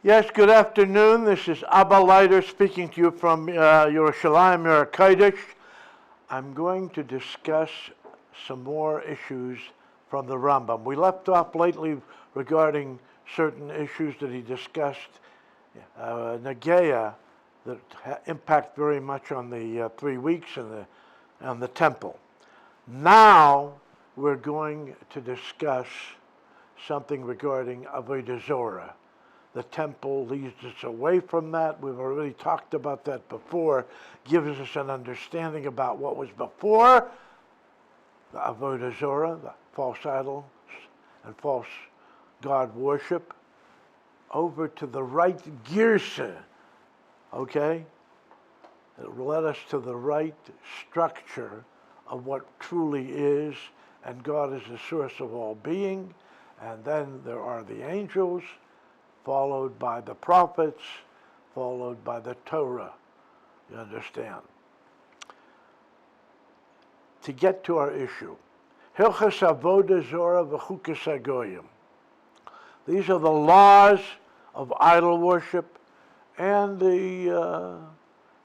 Yes, good afternoon. This is Abba Leiter speaking to you from Yerushalayim, Yer Kodesh. I'm going to discuss some more issues from the Rambam. We left off lately regarding certain issues that he discussed, Nageya, that impact very much on the 3 weeks and the temple. Now we're going to discuss something regarding Avodah Zorah. The temple leads us away from that. We've already talked about that before. Gives us an understanding about what was before the Avodah Zorah, the false idols and false god worship, over to the right girsa, okay? It led us to the right structure of what truly is, and God is the source of all being, and then there are the angels, followed by the prophets, followed by the Torah. You understand? To get to our issue, Hilchas Avodah Zorah v'Chukas HaGoyim. These are the laws of idol worship and the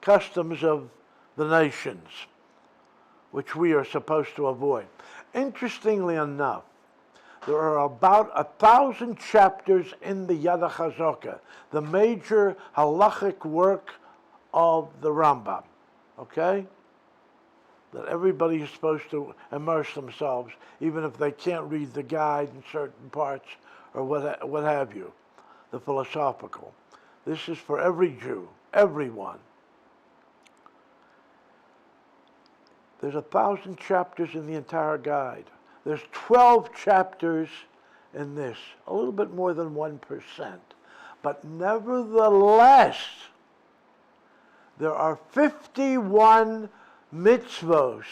customs of the nations, which we are supposed to avoid. Interestingly enough, there are about 1,000 chapters in the Yad HaChazaka, the major halachic work of the Rambam, okay? That everybody is supposed to immerse themselves, even if they can't read the guide in certain parts or what have you, the philosophical. This is for every Jew, everyone. There's 1,000 chapters in the entire guide. There's 12 chapters in this, a little bit more than 1%. But nevertheless, there are 51 mitzvos,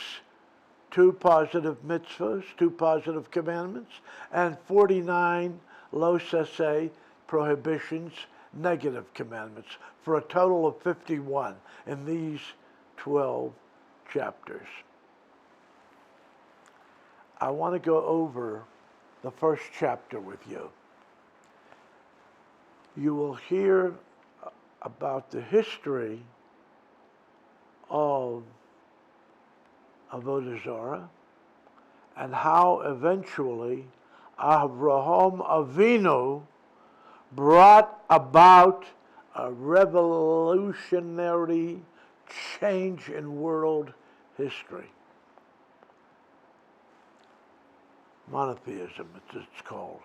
2 positive mitzvos, 2 positive commandments, and 49 lo saseh, prohibitions, negative commandments, for a total of 51 in these 12 chapters. I want to go over the first chapter with you. You will hear about the history of Avodah Zorah and how eventually Avraham Avinu brought about a revolutionary change in world history. Monotheism, it's called.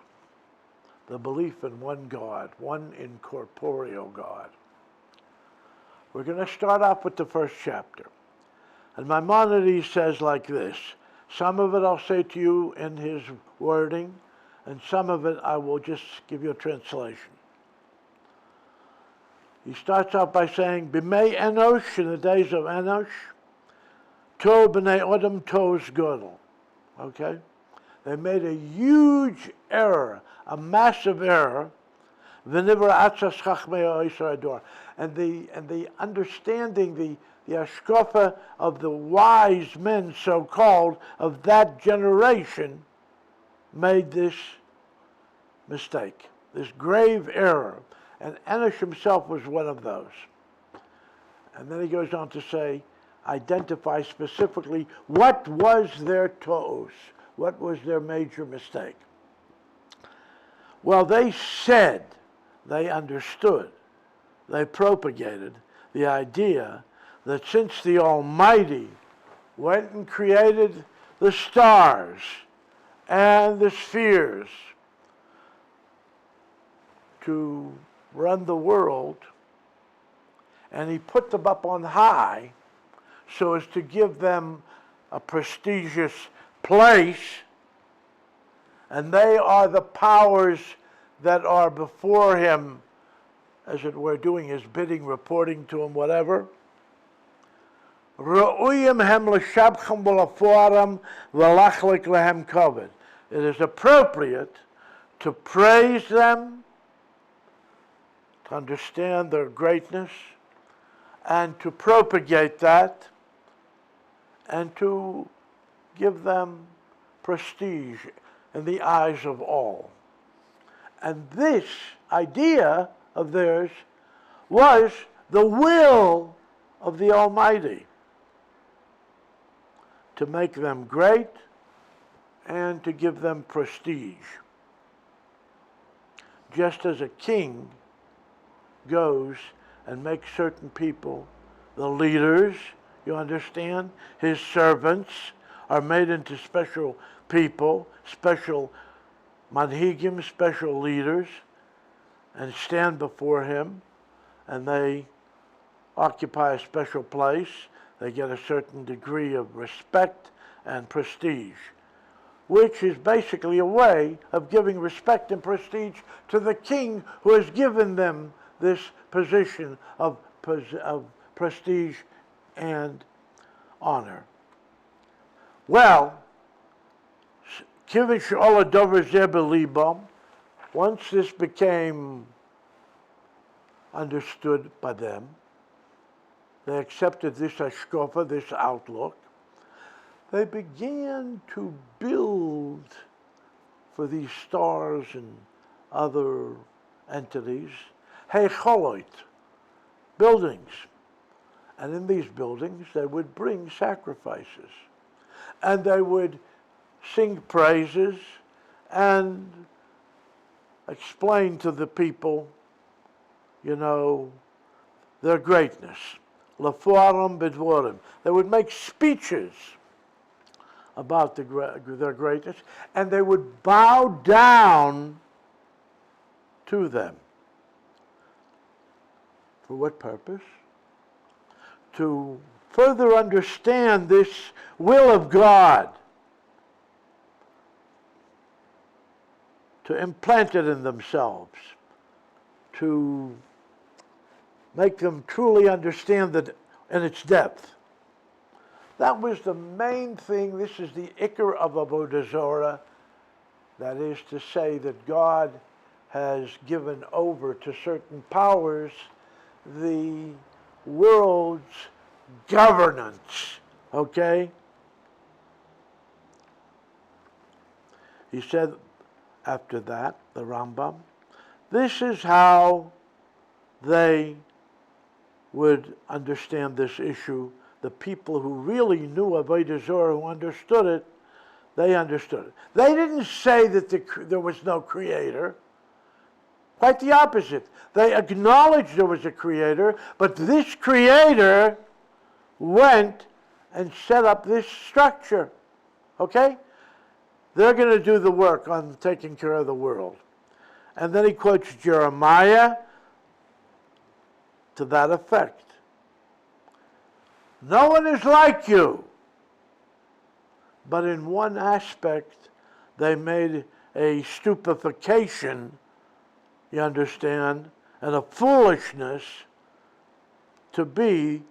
The belief in one God, one incorporeal God. We're going to start off with the first chapter. And Maimonides says like this. Some of it I'll say to you in his wording, and some of it I will just give you a translation. He starts out by saying, B'mei Enosh, in the days of Enosh, to b'nei Odom tos godel. Okay? They made a huge error, a massive error, and the understanding, the hashkafa of the wise men, so-called, of that generation, made this mistake, this grave error. And Enosh himself was one of those. And then he goes on to say, identify specifically what was their to'os, what was their major mistake. Well, they said, they understood, they propagated the idea that since the Almighty went and created the stars and the spheres to run the world, and he put them up on high so as to give them a prestigious place, and they are the powers that are before him, as it were, doing his bidding, reporting to him, whatever. It is appropriate to praise them, to understand their greatness, and to propagate that, and to give them prestige in the eyes of all. And this idea of theirs was the will of the Almighty to make them great and to give them prestige. Just as a king goes and makes certain people the leaders, you understand? His servants are made into special people, special manhigim, special leaders, and stand before him, and they occupy a special place. They get a certain degree of respect and prestige, which is basically a way of giving respect and prestige to the king who has given them this position of prestige and honor. Well, once this became understood by them, they accepted this hashkafa, this outlook. They began to build for these stars and other entities, heicholot, buildings. And in these buildings, they would bring sacrifices. And they would sing praises and explain to the people, their greatness. Laforum bedvorim. They would make speeches about their greatness, and they would bow down to them. For what purpose? To further understand this will of God, to implant it in themselves, to make them truly understand that in its depth. That was the main thing. This is the ikar of Avodah Zorah. That is to say that God has given over to certain powers the world's governance. Okay? He said after that, the Rambam, this is how they would understand this issue. The people who really knew Avodah Zorah, who understood it, they understood it. They didn't say that there was no creator. Quite the opposite. They acknowledged there was a creator, but this creator went and set up this structure. Okay? They're going to do the work on taking care of the world. And then he quotes Jeremiah to that effect. No one is like you. But in one aspect, they made a stupefaction, you understand, and a foolishness to be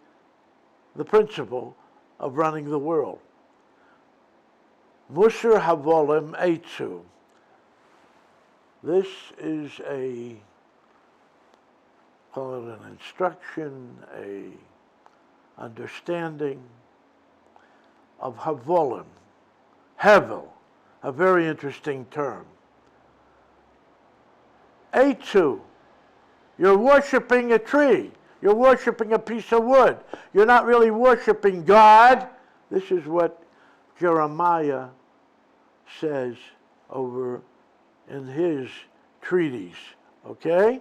the principle of running the world. Musar havolim eitzu. This is call it an instruction, a understanding of havolim. Hevel, a very interesting term. Eitzu, you're worshiping a tree. You're worshiping a piece of wood. You're not really worshiping God. This is what Jeremiah says over in his treatise. Okay?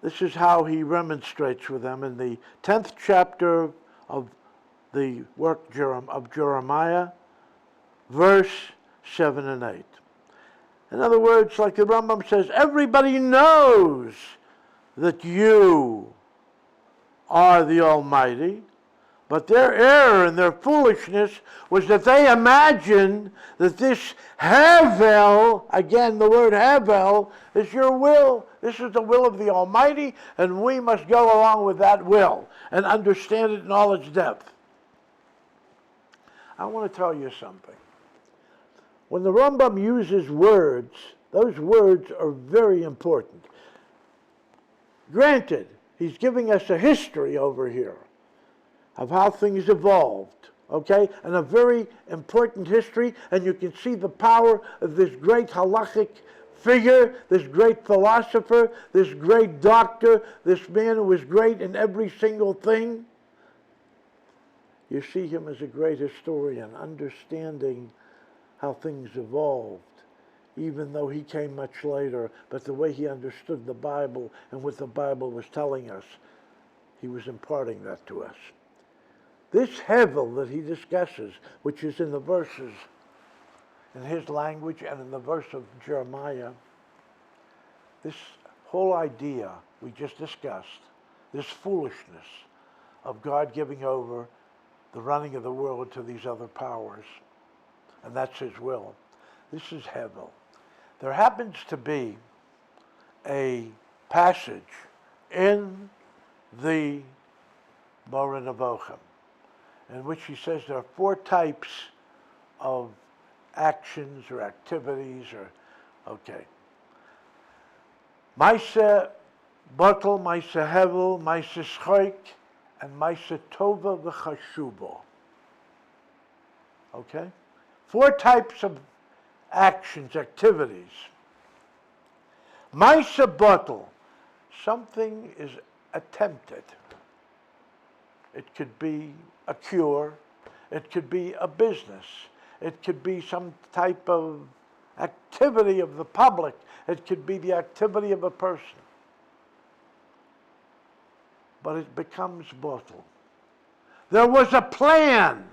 This is how he remonstrates with them in the 10th chapter of the work of Jeremiah, verse 7 and 8. In other words, like the Rambam says, everybody knows that you are the Almighty, but their error and their foolishness was that they imagined that this Hevel, again the word Hevel, is your will. This is the will of the Almighty, and we must go along with that will and understand it in all its depth. I want to tell you something. When the Rambam uses words, those words are very important. Granted, he's giving us a history over here of how things evolved, okay? And a very important history, and you can see the power of this great halachic figure, this great philosopher, this great doctor, this man who was great in every single thing. You see him as a great historian, understanding how things evolved, even though he came much later, but the way he understood the Bible and what the Bible was telling us, he was imparting that to us. This hevel that he discusses, which is in the verses, in his language and in the verse of Jeremiah, this whole idea we just discussed, this foolishness of God giving over the running of the world to these other powers, and that's his will. This is hevel. There happens to be a passage in the Moreh Nevuchim in which he says there are 4 types of actions or activities Maisa Batel, Maisa Hevel, Maisa Schoik, and Maisa Tova v'Chashubo. Okay? 4 types of actions, activities. Maisa Batel, something is attempted. It could be a cure, it could be a business, it could be some type of activity of the public, it could be the activity of a person. But it becomes batel. There was a plan,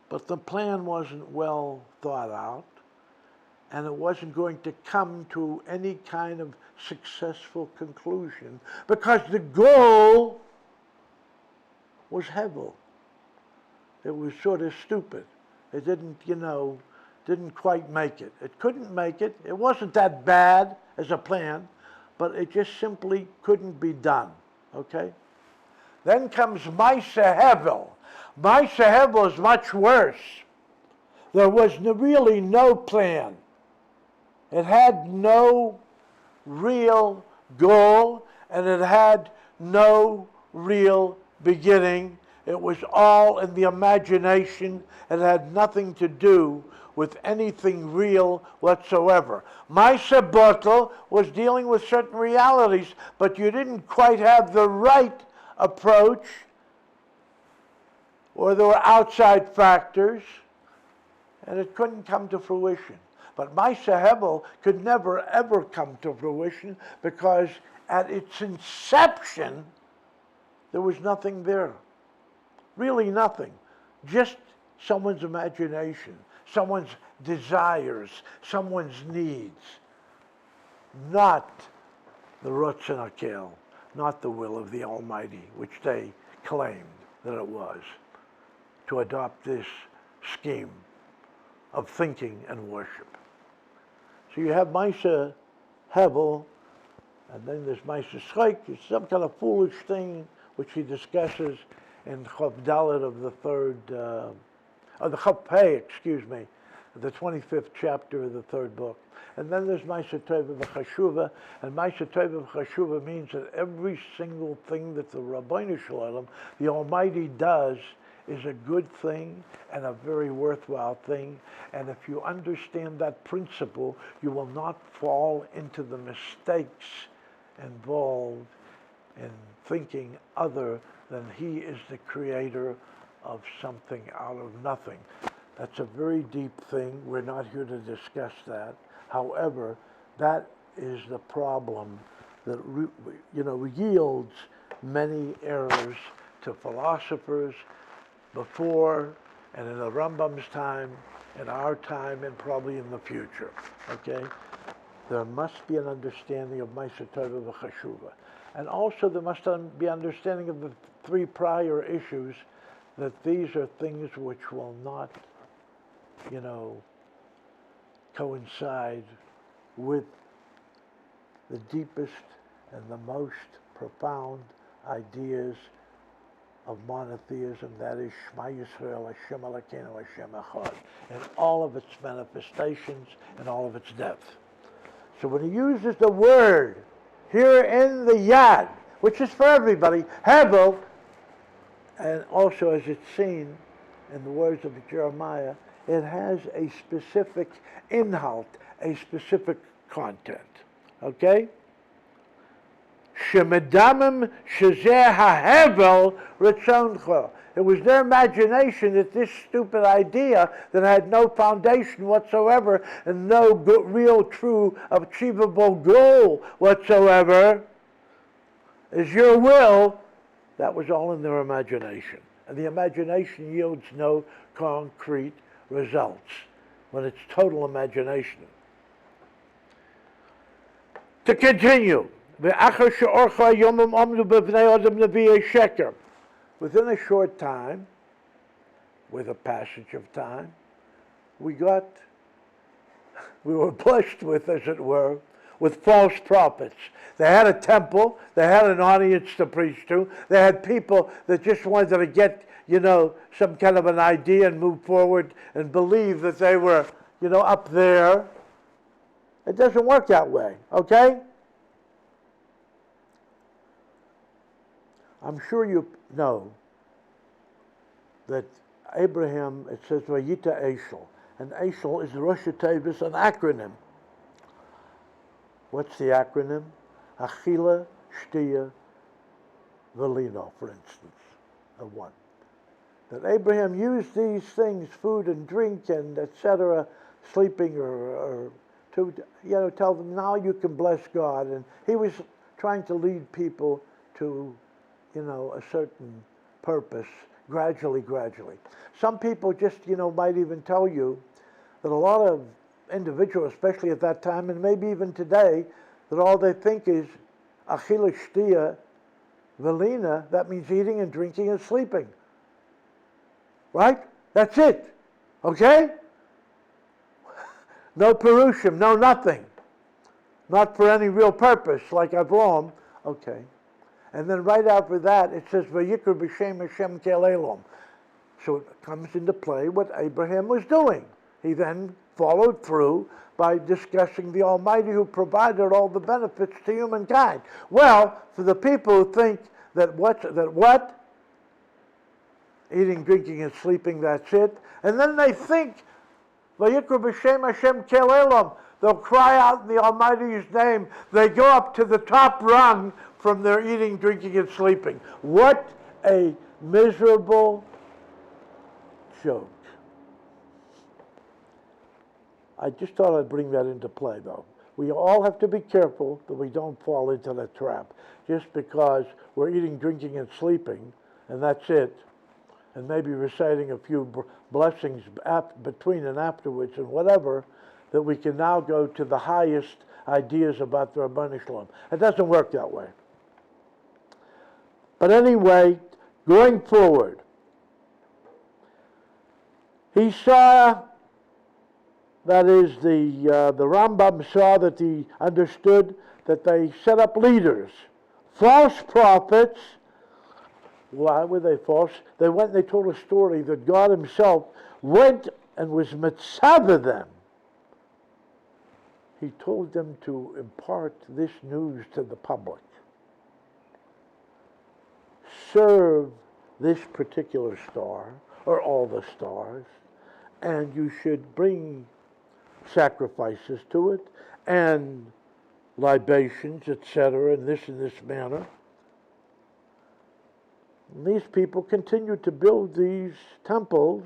but the plan wasn't well thought out, and it wasn't going to come to any kind of successful conclusion because the goal was hevel. It was sort of stupid. It didn't quite make it. It couldn't make it. It wasn't that bad as a plan, but it just simply couldn't be done. Okay? Then comes Maisa Hevel. Maisa Hevel is much worse. There was really no plan. It had no real goal, and it had no real beginning. It was all in the imagination. It had nothing to do with anything real whatsoever. Maisa Batel was dealing with certain realities, but you didn't quite have the right approach, or there were outside factors, and it couldn't come to fruition. But Maisa Hevel could never, ever come to fruition because at its inception, there was nothing there. Really nothing. Just someone's imagination, someone's desires, someone's needs. Not the Ratzon HaKel, not the will of the Almighty, which they claimed that it was, to adopt this scheme of thinking and worship. So you have Maisa Hevel, and then there's Maisa Schoik. It's some kind of foolish thing which he discusses in Chav Dalet of the the Chav Pei, the 25th chapter of the 3rd book. And then there's Maisa Tova v'Chashuva, and Maisa Tova v'Chashuva means that every single thing that the Rabbeinu Shalom, the Almighty, does is a good thing and a very worthwhile thing. And if you understand that principle, you will not fall into the mistakes involved in thinking other than he is the creator of something out of nothing. That's a very deep thing. We're not here to discuss that. However, that is the problem that yields many errors to philosophers before and in the Rambam's time, in our time, and probably in the future. Okay? There must be an understanding of Maisa Tova v'Chashuva. And also there must be understanding of the 3 prior issues, that these are things which will not, coincide with the deepest and the most profound ideas of monotheism, that is Shema Yisrael, Hashem Elokeinu, Hashem Echad, in all of its manifestations and all of its depth. So when he uses the word here in the Yad, which is for everybody, Hevel, and also as it's seen in the words of Jeremiah, it has a specific inhalt, a specific content. Okay? Shemedamim shezeh hahevel ritzoncha. It was their imagination that this stupid idea that had no foundation whatsoever and no real, true, achievable goal whatsoever is your will. That was all in their imagination. And the imagination yields no concrete results when it's total imagination. To continue, within a short time, with a passage of time, we were blessed with, as it were, with false prophets. They had a temple, they had an audience to preach to, they had people that just wanted to get, some kind of an idea and move forward and believe that they were, up there. It doesn't work that way, okay? I'm sure you know that Abraham, it says, Vayita Eshel. And Eshel is Rosh Tevis, an acronym. What's the acronym? Achila, Shtia, Velino, for instance, the one. That Abraham used these things, food and drink and etc., sleeping or to, tell them, now you can bless God. And he was trying to lead people to, a certain purpose, gradually. Some people just, might even tell you that a lot of individuals, especially at that time, and maybe even today, that all they think is achila shtia velina, that means eating and drinking and sleeping. Right? That's it. Okay? No perushim, no nothing. Not for any real purpose, like Avram. Okay. And then right after that, it says, Vayikra b'shem Hashem kel Elam. So it comes into play what Abraham was doing. He then followed through by discussing the Almighty who provided all the benefits to humankind. Well, for the people who think that what? Eating, drinking, and sleeping, that's it. And then they think, Vayikra b'shem Hashem kel Elam. They'll cry out in the Almighty's name. They go up to the top rung from their eating, drinking, and sleeping. What a miserable joke. I just thought I'd bring that into play, though. We all have to be careful that we don't fall into that trap. Just because we're eating, drinking, and sleeping, and that's it, and maybe reciting a few blessings between and afterwards and whatever, that we can now go to the highest ideas about the Rabbanu Shalom. It doesn't work that way. But anyway, going forward, he saw, that is, the Rambam saw that he understood that they set up leaders, false prophets. Why were they false? They went and they told a story that God himself went and was mitzvah them. He told them to impart this news to the public. Serve this particular star, or all the stars, and you should bring sacrifices to it, and libations, etc., in this manner. And these people continued to build these temples,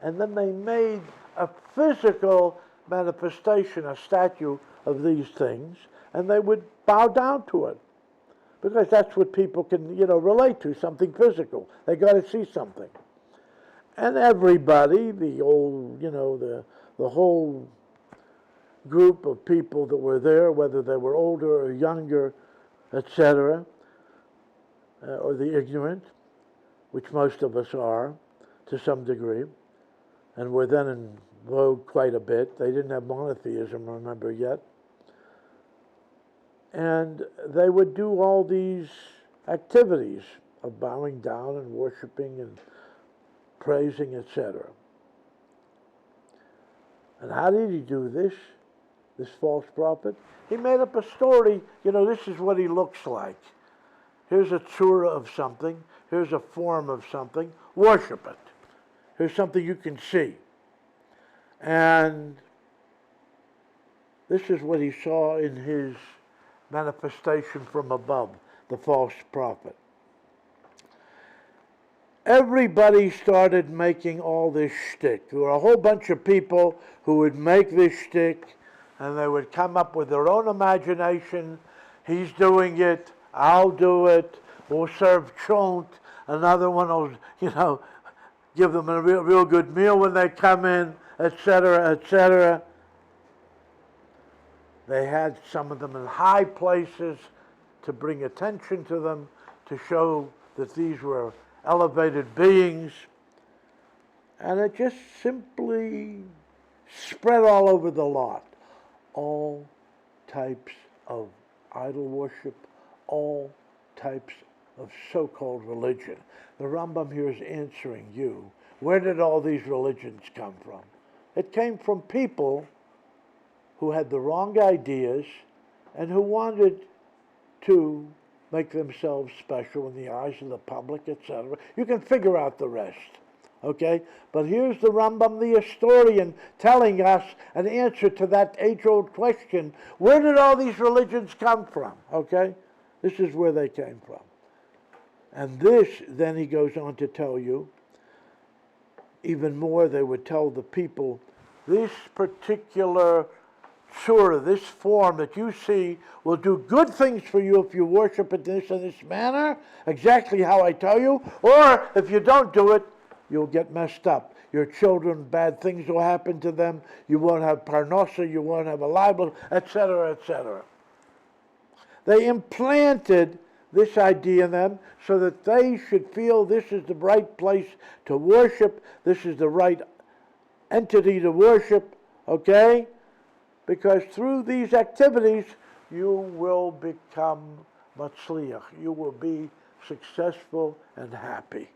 and then they made a physical manifestation, a statue of these things, and they would bow down to it. Because that's what people can, relate to, something physical. They got to see something. And everybody, the whole group of people that were there, whether they were older or younger, etc., or the ignorant, which most of us are, to some degree, and were then in vogue quite a bit. They didn't have monotheism, remember, yet. And they would do all these activities of bowing down and worshiping and praising, etc. And how did he do this false prophet? He made up a story, this is what he looks like. Here's a tzura of something, here's a form of something, worship it. Here's something you can see. And this is what he saw in his manifestation from above, the false prophet. Everybody started making all this shtick. There were a whole bunch of people who would make this shtick, and they would come up with their own imagination. He's doing it, I'll do it, we'll serve chont, another one will, give them a real good meal when they come in, etc., etc. They had some of them in high places to bring attention to them, to show that these were elevated beings. And it just simply spread all over the lot. All types of idol worship, all types of so-called religion. The Rambam here is answering you. Where did all these religions come from? It came from people who had the wrong ideas and who wanted to make themselves special in the eyes of the public, etc. You can figure out the rest, okay? But here's the Rambam, the historian, telling us an answer to that age-old question: where did all these religions come from, okay? This is where they came from. And this, then he goes on to tell you, even more, they would tell the people, this particular surah, this form that you see, will do good things for you if you worship it in this manner, exactly how I tell you, or if you don't do it, you'll get messed up. Your children, bad things will happen to them, you won't have parnosa, you won't have a livelihood, etc., etc. They implanted this idea in them so that they should feel this is the right place to worship, this is the right entity to worship, okay? Because through these activities, you will become matzliach. You will be successful and happy.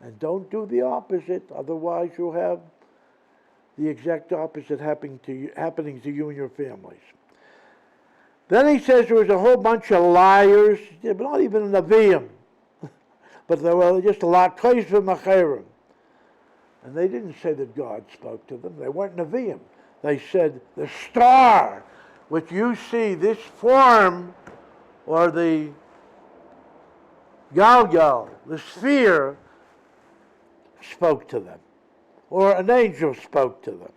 And don't do the opposite, otherwise you'll have the exact opposite happening to you and your families. Then he says there was a whole bunch of liars, but not even Nevi'im, but there were just a lot, and they didn't say that God spoke to them. They weren't Nevi'im. They said, the star, which you see, this form, or the galgal, the sphere, spoke to them. Or an angel spoke to them.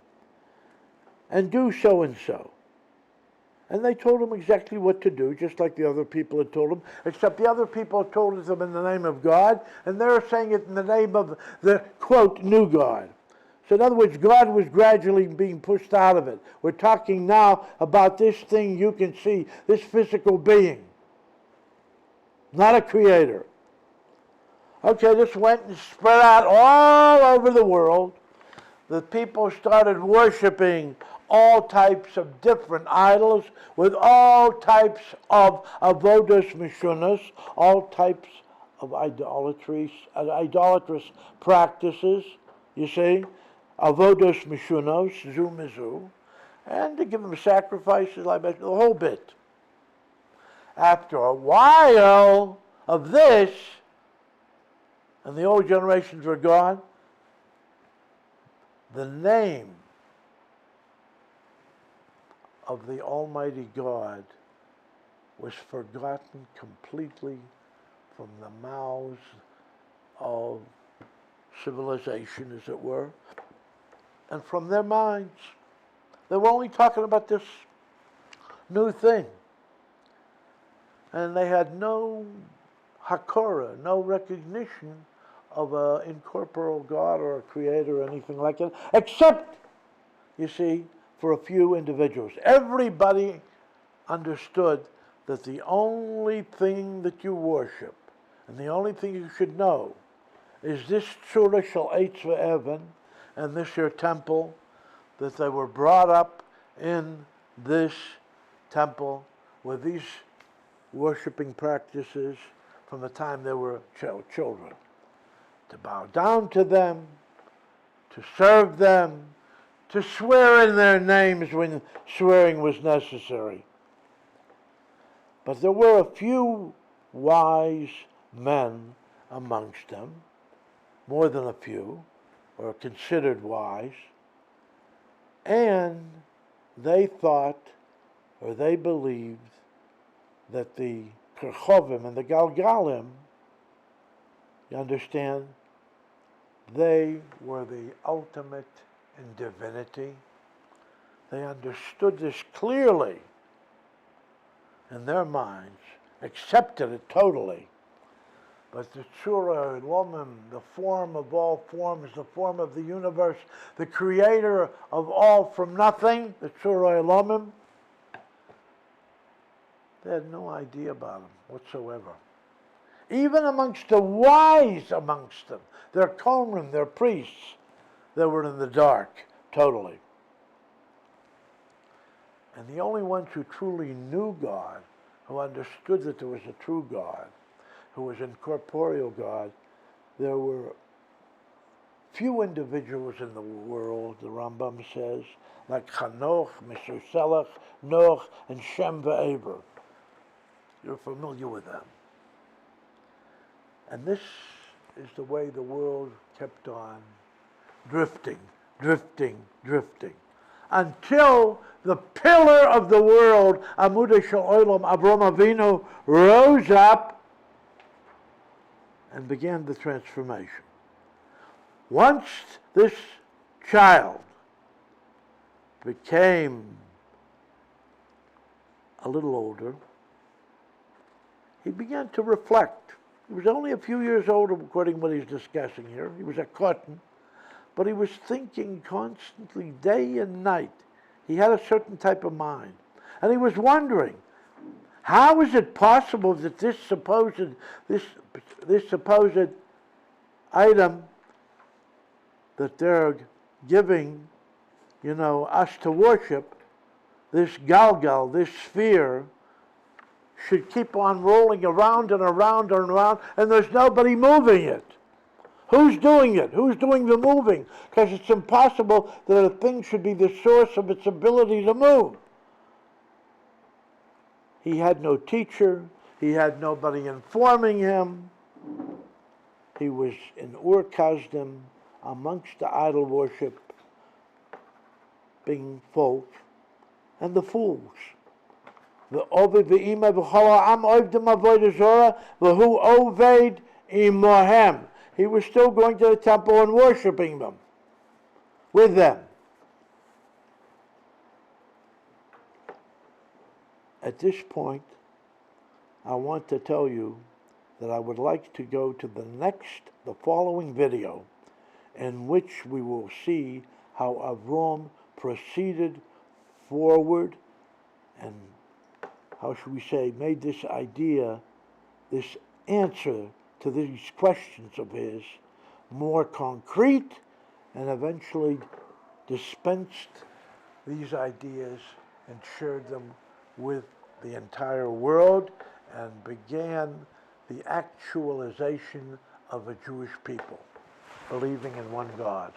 And do so and so. And they told them exactly what to do, just like the other people had told them, except the other people had told them in the name of God, and they're saying it in the name of the, quote, new God. So in other words, God was gradually being pushed out of it. We're talking now about this thing you can see, this physical being, not a creator. Okay, this went and spread out all over the world. The people started worshiping all types of different idols with all types of avodas mishunas, all types of idolatrous practices, you see, avodos mishunos, zu mizu, and to give them sacrifices, like the whole bit. After a while of this, and the old generations were gone, the name of the Almighty God was forgotten completely from the mouths of civilization, as it were, and from their minds. They were only talking about this new thing. And they had no hakora, no recognition of an incorporeal God or a creator or anything like that, except, you see, for a few individuals. Everybody understood that the only thing that you worship and the only thing you should know is this tzura shel eitz ve'evan and this your temple, that they were brought up in this temple with these worshiping practices from the time they were children. To bow down to them, to serve them, to swear in their names when swearing was necessary. But there were a few wise men amongst them, more than a few, or considered wise, And they thought, or they believed, that the Kerchovim and the Galgalim, you understand, they were the ultimate in divinity. They understood this clearly in their minds, accepted it totally. But the Tzura Elomim, the form of all forms, the form of the universe, the creator of all from nothing, the Tzura Elomim, they had no idea about him whatsoever. Even amongst the wise amongst them, their Kohanim, their priests, they were in the dark, totally. And the only ones who truly knew God, who understood that there was a true God, who was incorporeal God, there were few individuals in the world, the Rambam says, like Chanoch, Methuselah, Noach, and Shem v'Eber. You're familiar with them. And this is the way the world kept on drifting, until the pillar of the world, Amudei Shel Olam, Avraham Avinu, rose up and began the transformation. Once this child became a little older, he began to reflect. He was only a few years old, according to what he's discussing here. He was a cotton, but he was thinking constantly, day and night. He had a certain type of mind. And he was wondering, how is it possible that this supposed item that they're giving, us to worship, this galgal, this sphere, should keep on rolling around and around and around, and there's nobody moving it. Who's doing it? Who's doing the moving? Because it's impossible that a thing should be the source of its ability to move. He had no teacher. He had nobody informing him. He was in Ur Kasdim, amongst the idol worship, being folk, and the fools. The Ovid v'ima v'chol ha'am oivdim avodah zorah v'hu oved imohem. He was still going to the temple and worshiping them, with them. At this point, I want to tell you that I would like to go to the following video, in which we will see how Avram proceeded forward and, how should we say, made this idea, this answer to these questions of his more concrete, and eventually dispensed these ideas and shared them with the entire world, and began the actualization of a Jewish people, believing in one God.